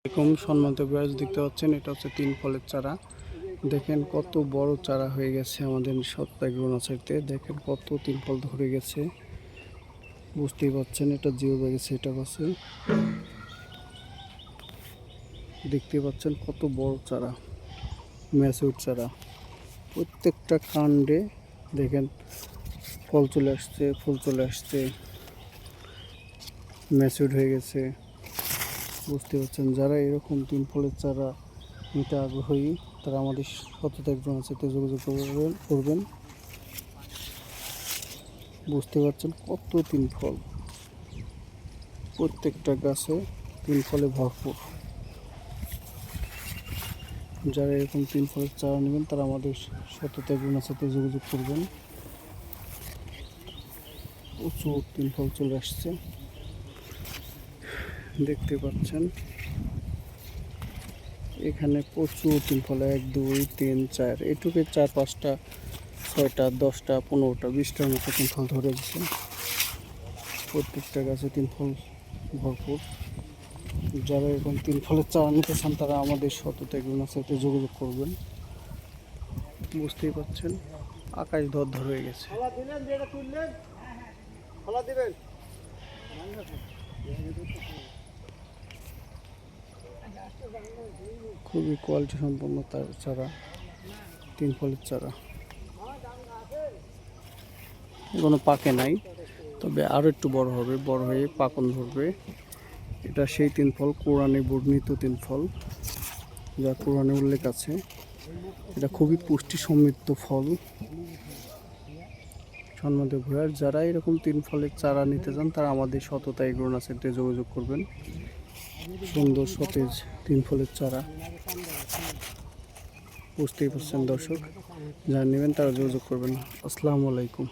এরকম সম্মানিত ভিউয়ার্স দেখতে পাচ্ছেন, এটা হচ্ছে তিন ফলের চারা। দেখেন কত বড় চারা হয়ে গেছে আমাদের সত্তাগ্রো নার্সারিতে। দেখেন কত তিন ফল ধরে গেছে, বুঝতেই পাচ্ছেন। এটা জিও ব্যাগে সেট আপ আছে, দেখতে পাচ্ছেন কত বড় চারা, ম্যাচিউর চারা। প্রত্যেকটা কাণ্ডে দেখেন ফল চলে আসছে, ফুল চলে আসছে, ম্যাচিউর হয়ে গেছে, বুঝতে পারছেন। যারা এরকম তিন ফলের চারা নিতে আগ্রহী তারা আমাদের সত্তাগ্রো নার্সারিতে যোগাযোগ করবেন। বুঝতে পারছেন কত তিন ফল, প্রত্যেকটা গাছে তিন ফলে ভরপুর। যারা এরকম তিন ফলের চারা নেবেন তারা আমাদের সত্তাগ্রো নার্সারিতে যোগাযোগ করবেন। প্রচুর তিন ফল চলে আসছে, দেখতে পাচ্ছেন। এখানে প্রচুর তিন ফল, 1 2 3 4 এটুকু 4 5টা 6টা 10টা 15টা 20টার মতো তিন ফল ধরে গেছে। প্রত্যেকটা গাছে তিন ফল ভরপুর। যারা এরকম তিন ফলের চারা নিতে চান তারা আমাদের সত্তাগ্রো নার্সারিতে যোগাযোগ করবেন। বুঝতেই পারছেন আকাশ ধর হয়ে গেছে। খুবই কোয়ালিটি সম্পন্ন তার চারা, তিন ফলের চারা। এখনো পাকে নাই, তবে আরও একটু বড় হবে, বড় হয়ে পাকন ধরবে। এটা সেই তিন ফল, কোরআনে বর্ণিত তিন ফল, যা কোরআনে উল্লেখ আছে। এটা খুবই পুষ্টি সমৃদ্ধ ফল। সম্মানিত ভিউয়ার্স, যারা এরকম তিন ফলের চারা নিতে চান তারা আমাদের সত্তাগ্রো নার্সারিতে যোগাযোগ করবেন। সুন্দর সতেজ তিন ফলের চারা, বুঝতেই পারছেন দর্শক। যারা নেবেন তারা যোগাযোগ করবেন। আসসালামু আলাইকুম।